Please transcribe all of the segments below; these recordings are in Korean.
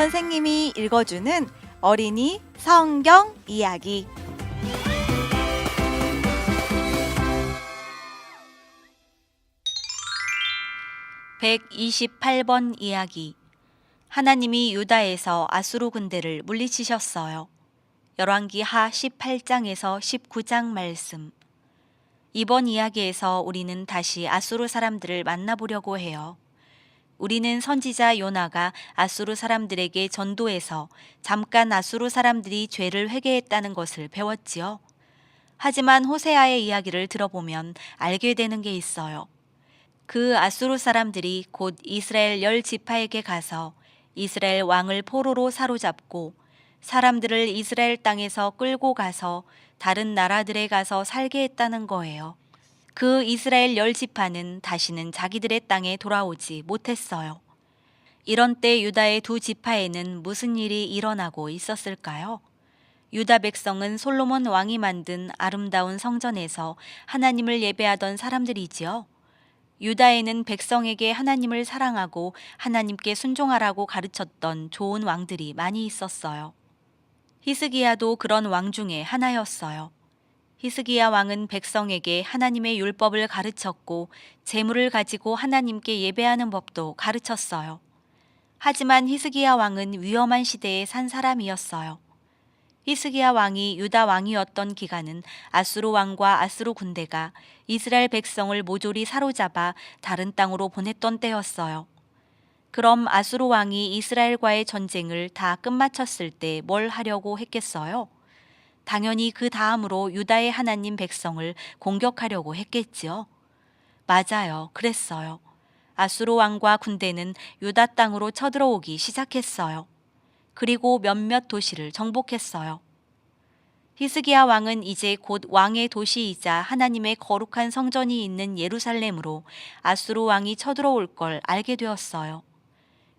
선생님이 읽어주는 어린이 성경 이야기. (128번) 이야기. 하나님이 유다에서 아수르 군대를 물리치셨어요. 열왕기하 18장에서 19장 말씀. 이번 이야기에서 우리는 다시 아수르 사람들을 만나보려고 해요. 우리는 선지자 요나가 아수르 사람들에게 전도해서 잠깐 아수르 사람들이 죄를 회개했다는 것을 배웠지요. 하지만 호세아의 이야기를 들어보면 알게 되는 게 있어요. 그 아수르 사람들이 곧 이스라엘 10지파에게 가서 이스라엘 왕을 포로로 사로잡고 사람들을 이스라엘 땅에서 끌고 가서 다른 나라들에 가서 살게 했다는 거예요. 그 이스라엘 10지파는 다시는 자기들의 땅에 돌아오지 못했어요. 이런 때 유다의 2지파에는 무슨 일이 일어나고 있었을까요? 유다 백성은 솔로몬 왕이 만든 아름다운 성전에서 하나님을 예배하던 사람들이지요. 유다에는 백성에게 하나님을 사랑하고 하나님께 순종하라고 가르쳤던 좋은 왕들이 많이 있었어요. 히스기야도 그런 왕 중에 하나였어요. 히스기야 왕은 백성에게 하나님의 율법을 가르쳤고 재물을 가지고 하나님께 예배하는 법도 가르쳤어요. 하지만 히스기야 왕은 위험한 시대에 산 사람이었어요. 히스기야 왕이 유다 왕이었던 기간은 아수르 왕과 아수르 군대가 이스라엘 백성을 모조리 사로잡아 다른 땅으로 보냈던 때였어요. 그럼 아수르 왕이 이스라엘과의 전쟁을 다 끝마쳤을 때 뭘 하려고 했겠어요? 당연히 그 다음으로 유다의 하나님 백성을 공격하려고 했겠지요. 맞아요. 그랬어요. 아수르 왕과 군대는 유다 땅으로 쳐들어오기 시작했어요. 그리고 몇몇 도시를 정복했어요. 히스기야 왕은 이제 곧 왕의 도시이자 하나님의 거룩한 성전이 있는 예루살렘으로 아수르 왕이 쳐들어올 걸 알게 되었어요.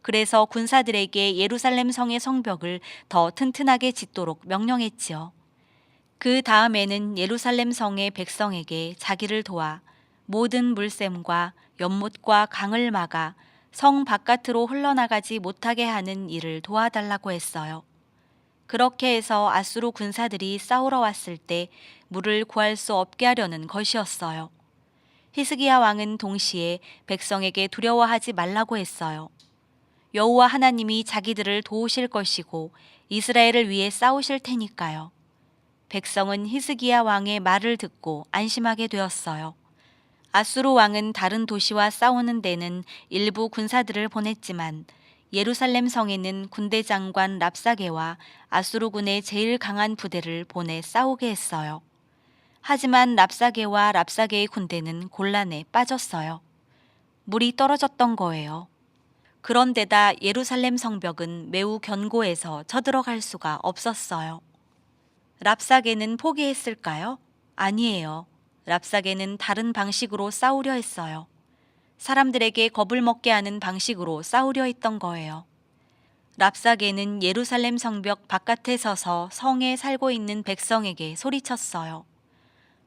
그래서 군사들에게 예루살렘 성의 성벽을 더 튼튼하게 짓도록 명령했지요. 그 다음에는 예루살렘 성의 백성에게 자기를 도와 모든 물샘과 연못과 강을 막아 성 바깥으로 흘러나가지 못하게 하는 일을 도와달라고 했어요. 그렇게 해서 아수르 군사들이 싸우러 왔을 때 물을 구할 수 없게 하려는 것이었어요. 히스기야 왕은 동시에 백성에게 두려워하지 말라고 했어요. 여호와 하나님이 자기들을 도우실 것이고 이스라엘을 위해 싸우실 테니까요. 백성은 히스기야 왕의 말을 듣고 안심하게 되었어요. 아수르 왕은 다른 도시와 싸우는 데는 일부 군사들을 보냈지만 예루살렘 성에는 군대 장관 랍사게와 아수르군의 제일 강한 부대를 보내 싸우게 했어요. 하지만 랍사게와 랍사게의 군대는 곤란에 빠졌어요. 물이 떨어졌던 거예요. 그런데다 예루살렘 성벽은 매우 견고해서 쳐들어갈 수가 없었어요. 랍사게는 포기했을까요? 아니에요. 랍사게는 다른 방식으로 싸우려 했어요. 사람들에게 겁을 먹게 하는 방식으로 싸우려 했던 거예요. 랍사게는 예루살렘 성벽 바깥에 서서 성에 살고 있는 백성에게 소리쳤어요.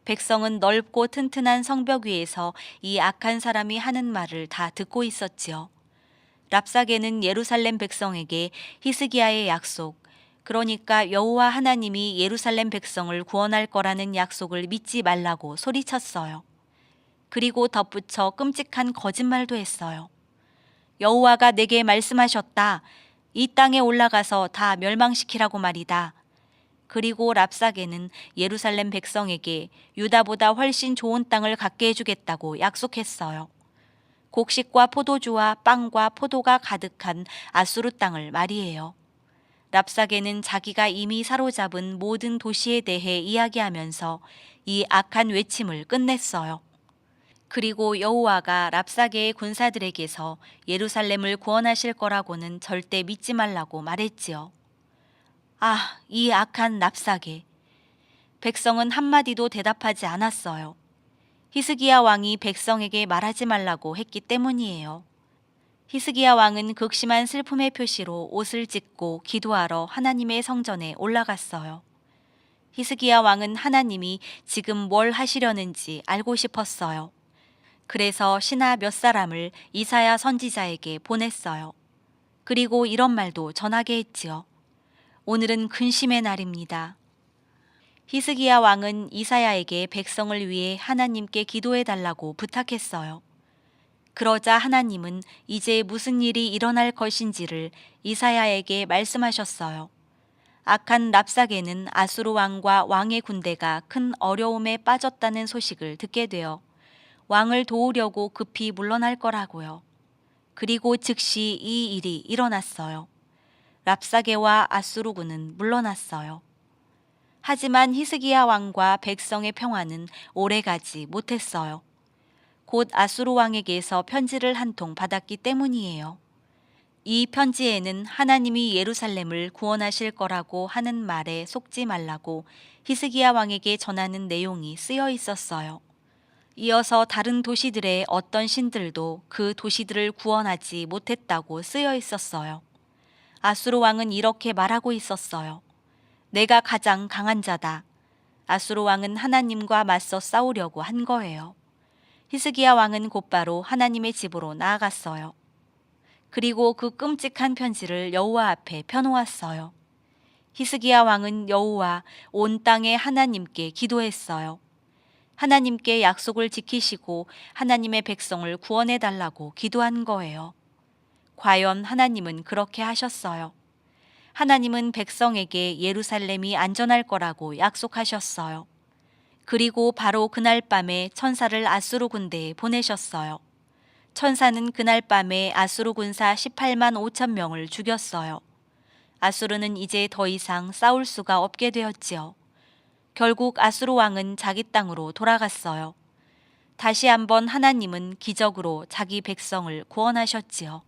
백성은 넓고 튼튼한 성벽 위에서 이 악한 사람이 하는 말을 다 듣고 있었지요. 랍사게는 예루살렘 백성에게 히스기야의 약속, 그러니까 여호와 하나님이 예루살렘 백성을 구원할 거라는 약속을 믿지 말라고 소리쳤어요. 그리고 덧붙여 끔찍한 거짓말도 했어요. 여호와가 내게 말씀하셨다. 이 땅에 올라가서 다 멸망시키라고 말이다. 그리고 랍사게는 예루살렘 백성에게 유다보다 훨씬 좋은 땅을 갖게 해주겠다고 약속했어요. 곡식과 포도주와 빵과 포도가 가득한 아수르 땅을 말이에요. 랍사게는 자기가 이미 사로잡은 모든 도시에 대해 이야기하면서 이 악한 외침을 끝냈어요. 그리고 여호와가 랍사게의 군사들에게서 예루살렘을 구원하실 거라고는 절대 믿지 말라고 말했지요. 아, 이 악한 랍사게. 백성은 한마디도 대답하지 않았어요. 히스기야 왕이 백성에게 말하지 말라고 했기 때문이에요. 히스기야 왕은 극심한 슬픔의 표시로 옷을 찢고 기도하러 하나님의 성전에 올라갔어요. 히스기야 왕은 하나님이 지금 뭘 하시려는지 알고 싶었어요. 그래서 신하 몇 사람을 이사야 선지자에게 보냈어요. 그리고 이런 말도 전하게 했지요. 오늘은 근심의 날입니다. 히스기야 왕은 이사야에게 백성을 위해 하나님께 기도해 달라고 부탁했어요. 그러자 하나님은 이제 무슨 일이 일어날 것인지를 이사야에게 말씀하셨어요. 악한 랍사게는 아수르 왕과 왕의 군대가 큰 어려움에 빠졌다는 소식을 듣게 되어 왕을 도우려고 급히 물러날 거라고요. 그리고 즉시 이 일이 일어났어요. 랍사게와 아수르군은 물러났어요. 하지만 히스기야 왕과 백성의 평화는 오래가지 못했어요. 곧 아수르 왕에게서 편지를 한 통 받았기 때문이에요. 이 편지에는 하나님이 예루살렘을 구원하실 거라고 하는 말에 속지 말라고 히스기야 왕에게 전하는 내용이 쓰여 있었어요. 이어서 다른 도시들의 어떤 신들도 그 도시들을 구원하지 못했다고 쓰여 있었어요. 아수르 왕은 이렇게 말하고 있었어요. 내가 가장 강한 자다. 아수르 왕은 하나님과 맞서 싸우려고 한 거예요. 히스기야 왕은 곧바로 하나님의 집으로 나아갔어요. 그리고 그 끔찍한 편지를 여호와 앞에 펴놓았어요. 히스기야 왕은 여호와 온 땅의 하나님께 기도했어요. 하나님께 약속을 지키시고 하나님의 백성을 구원해 달라고 기도한 거예요. 과연 하나님은 그렇게 하셨어요. 하나님은 백성에게 예루살렘이 안전할 거라고 약속하셨어요. 그리고 바로 그날 밤에 천사를 아수르 군대에 보내셨어요. 천사는 그날 밤에 아수르 군사 18만 5천 명을 죽였어요. 아수르는 이제 더 이상 싸울 수가 없게 되었지요. 결국 아수르 왕은 자기 땅으로 돌아갔어요. 다시 한번 하나님은 기적으로 자기 백성을 구원하셨지요.